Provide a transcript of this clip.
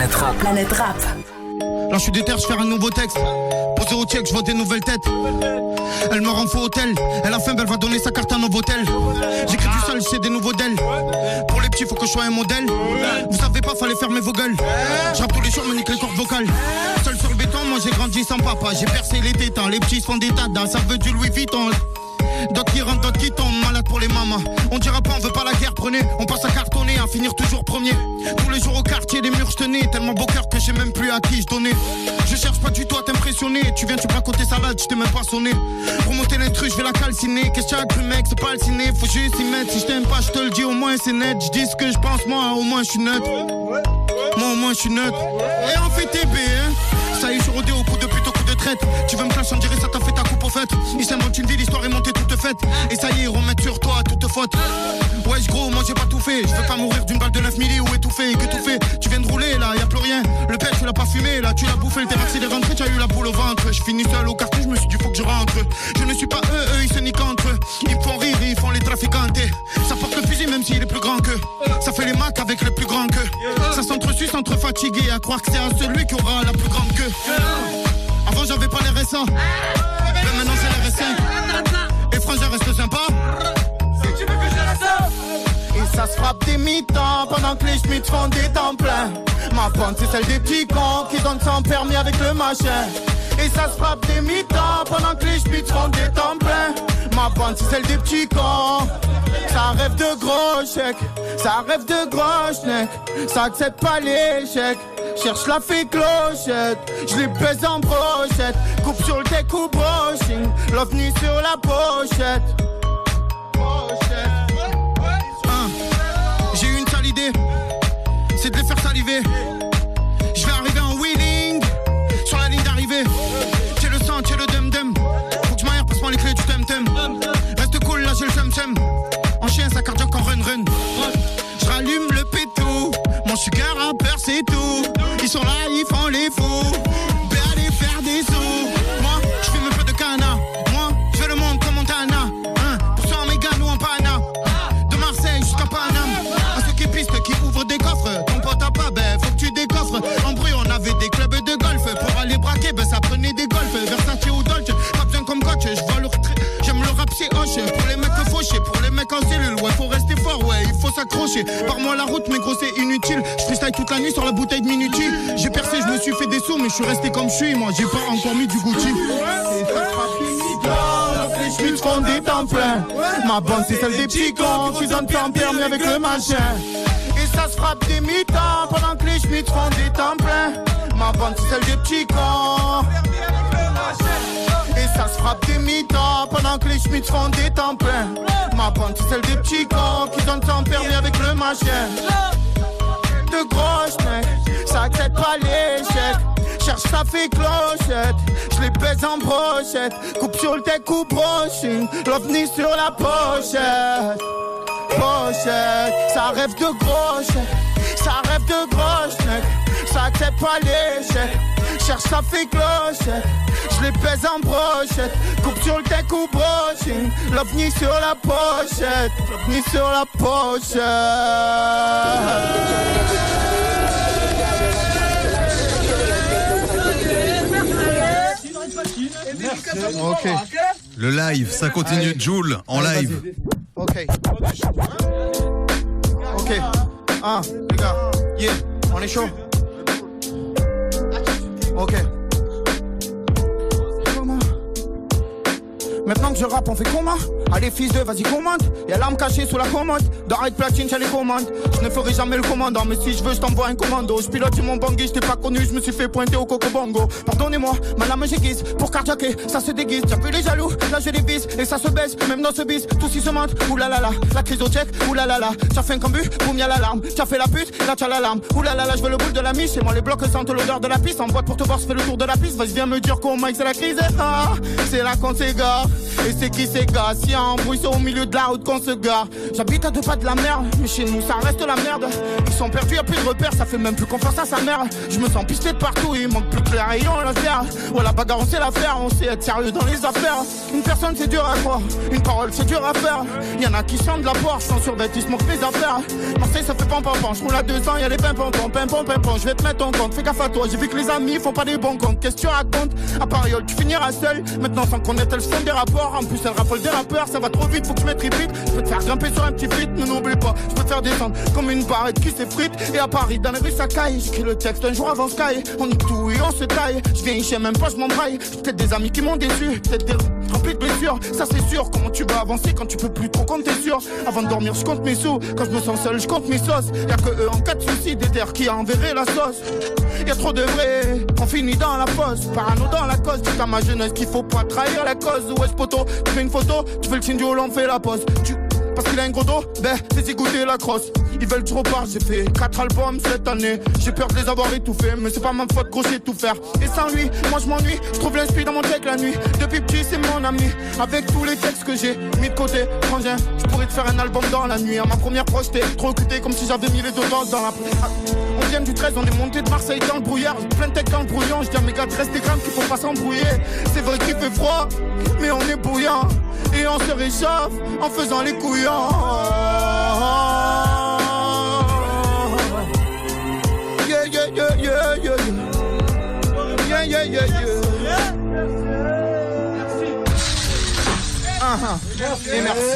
Planète Rap. Planète Rap. Là je suis déter, je fais un nouveau texte. Posé au check, je vois des nouvelles têtes. Elle me rend faux hôtel. Elle a faim, elle va donner sa carte à un nouveau hôtel. J'écris du sale, c'est des nouveaux d'elle. Pour les petits, faut que je sois un modèle. Vous savez pas, fallait fermer vos gueules. Je rappe tous les jours, me nique les cordes vocales. Seul sur le béton, moi j'ai grandi sans papa. J'ai percé les tétans, les petits se font des tadas. Ça veut du Louis Vuitton. D'autres qui rentrent, d'autres qui tombent, malade pour les mamans. On dira pas, on veut pas la guerre, prenez. On passe à cartonner, à finir toujours premier. Tous les jours au quartier, les murs je tenais. Tellement beau cœur que j'ai même plus à qui je donnais. Je cherche pas du tout à t'impressionner. Tu viens, tu prends côté salade, je t'ai même pas sonné. Pour monter l'instru, je vais la calciner. Qu'est-ce que tu as cru, mec, c'est pas le ciné. Faut juste y mettre, si je t'aime pas, je te le dis, au moins c'est net. Je dis ce que je pense, moi, au moins je suis neutre. Moi, au moins je suis neutre. Et on fait TB, hein. Ça y est, je suis rodé au coup de pute, au coup de traite. Tu veux me clasher, on dirait ça t'a fait ta coupe au fait. Il s'invente une vie, l'histoire est montée toute faite. Et ça y est, remettre sur toi toute faute. Wesh gros, moi j'ai pas tout fait. Je veux pas mourir d'une balle de 9 milli ou étouffé. Que tout fait, tu viens de rouler là, y'a plus rien. Le pêche tu l'as pas fumé là, tu l'as bouffé. Le terrain il est rentré, tu as eu la boule au ventre. Je finis seul au quartier, je me suis dit faut que je rentre. Je ne suis pas eux, ils se niquent entre eux. Ils me font rire, ils font les trafiquantes. Ça porte le fusil même s'il est plus grand qu'eux. Ça fait les macs avec le plus grand qu'eux. Ça s'entresuce entre fatigués à croire que c'est à celui qui aura la plus grande queue. Avant j'avais pas les RSA, mais maintenant c'est les RS5. Et frangin reste sympa. Si tu veux que je reste ça. Et ça se frappe des mi-temps pendant que les schmitts font des temps pleins. Ma bande c'est celle des petits cons qui donnent sans permis avec le machin. Et ça se frappe des mi-temps pendant que les schmitts font des temps pleins. Ma bande c'est celle des petits cons. Ça rêve de gros chèques, ça rêve de gros schneck. Ça accepte pas l'échec. Cherche la fée clochette, je les baise en brochette. Coupe sur le deck ou brushing, l'ovni sur la pochette. J'ai eu une sale idée, c'est de les faire saliver. Je vais arriver en wheeling, sur la ligne d'arrivée. J'ai le sang, j'ai le dum-dum. Faut que je m'aère, passe-moi les clés du tum-tum. Reste cool, là j'ai le sum-sum. En chien, ça cardiaque en run-run. Je rallume le pétou, mon sugar rappeur c'est tout. Ils sont là, ils font les fous. Ben allez faire des sous. Moi, je fume un peu de cana. Moi, je fais le monde comme Montana. Pour ça en Mégane ou en Pana. De Marseille jusqu'à Paname. À ceux qui pistent, qui ouvrent des coffres. Ton pote a pas, ben faut que tu décoffres. En bruit, on avait des clubs de golf. Pour aller braquer, ben ça prenait des golfs. Versace ou Dolce, pas besoin comme coach. Je vois le j'aime le rap, c'est hoche. Pour les mecs fauchés, pour les mecs en cellule. Ouais, faut rester fort, ouais, il faut s'accrocher. Par-moi la route, mais gros, c'est inutile. Je freestyle toute la nuit sur la bouteille de Minuti. J'ai percé, je me suis fait des sous, mais je suis resté comme je suis. Moi, j'ai pas encore mis du Gucci. Les schmitts font des temps pleins. Ma bande, c'est celle des petits cons qui donnent temps permis avec le machin. Et ça se frappe des mi-temps pendant que les schmitts font des temps pleins. Ma bande, c'est celle des petits cons. Et ça se frappe des mi-temps pendant que les schmitts font des temps pleins. Ma bande c'est celle des petits cons qui donnent temps permis avec le machin. De gros mecs, ça accepte pas l'échec. Cherche ça fait clochette, je les baise en brochette. Coupe sur le deck ou brushing, l'ovni sur la pochette. Pochette, ça rêve de gros chèques, ça rêve de gros mecs. Ça accepte pas l'échec. Cherche ça fait clochette, je les pèse en brochette. Coupe sur le deck ou brushing, l'ovni sur la pochette. L'ovni sur la pochette. Ok. Le live, ça continue. Allez. Joule en live. Ok. Ok. Ah, les gars. Yeah, on est chaud. Ok. Maintenant que je rappe, on fait comment? Allez fils de, vas-y commande. Y'a l'arme cachée sous la commode. Dans Hide Platine, j'ai les commandes. Je ne ferai jamais le commandant, mais si je veux, je t'envoie un commando. Je pilote mon bangui, je t'ai pas connu, je me suis fait pointer au coco bongo. Pardonnez-moi, ma lame j'aiguise. Pour cardiaquer, ça se déguise. T'as vu les jaloux, là je les vise. Et ça se baisse, même dans ce bis. Tous ils se mentent, oulalala. La crise au check, oulalala. T'as fait un cambu, boum y'a l'alarme. T'as fait la pute, là t'as l'alarme. Oulalala, je veux le boule de la miche. Chez moi les blocs sentent l'odeur de la piste. En boîte pour te voir, je fais le tour de la piste. Vas-y viens me dire comment c'est la crise. Ah, c'est là qu'on s'égare. Et c'est qui ces gars? Si y a un bruit, c'est au milieu de la route qu'on se gare. J'habite à 2 pas de la mer, mais chez nous ça reste la merde. Ils sont perdus, y'a plus de repères, ça fait même plus confiance à sa mère. Je me sens pisté de partout, il manque plus que les rayons laser. Ouais, la bagarre on sait la faire, on sait être sérieux dans les affaires. Une personne c'est dur à croire, une parole c'est dur à faire. Y'en a qui chantent de la poire, sans survêtissement que mes affaires. Marseille ça fait pam pam pam, je roule à 200, y'a les pimpons, pimpons, pimpons. Je vais te mettre en compte, fais gaffe à toi, j'ai vu que les amis font pas des bons comptes. Qu'est-ce que tu racontes? À Pariol tu finiras seul. Maintenant sans connaître elles font des rapports. En plus elle raffole des rappeurs, ça va trop vite, faut que je mette repeat. Je peux te faire grimper sur un petit feat, mais n'oublie pas, je peux te faire descendre comme une barrette qui s'effrite. Et à Paris, dans les rues ça caille, j'écris le texte un jour avant Sky. On nique tout et on se taille, je viens ici même pas, je m'embraille. Peut-être des amis qui m'ont déçu, peut-être des remplis de blessures. Ça c'est sûr, comment tu vas avancer quand tu peux plus trop compter sur. Avant de dormir je compte mes sous, quand je me sens seul je compte mes sauces. Y'a que eux en cas de soucis, des terres qui enverraient la sauce. Y'a trop de vrai, on finit dans la fosse. Parano dans la cause, dis à ma jeunesse qu'il faut pas trahir la cause. Ouais poto, tu fais une photo, tu fais le signe du Hollande, fais la pause. Parce qu'il a un gros dos, ben fais-y goûter la crosse. Ils veulent trop part, j'ai fait 4 albums cette année. J'ai peur de les avoir étouffés, mais c'est pas ma faute, gros, j'ai tout faire. Et sans lui, moi je m'ennuie, je trouve l'inspire dans mon texte la nuit. Depuis petit, c'est mon ami, avec tous les textes que j'ai mis de côté. Frangin, je pourrais te faire un album dans la nuit. À ma première proche, j'étais trop occupé comme si j'avais mis les deux dans la... On vient du 13, on est monté de Marseille dans le brouillard. Plein de textes dans le brouillon, je dis à mes gars de rester calme qu'il faut pas s'embrouiller. C'est vrai qu'il fait froid, mais on est bouillant. Et on se réchauffe en faisant les couillons. Yeah, yeah, yeah, yeah, yeah. Yeah, yeah, yeah, yeah. Merci. Et merci.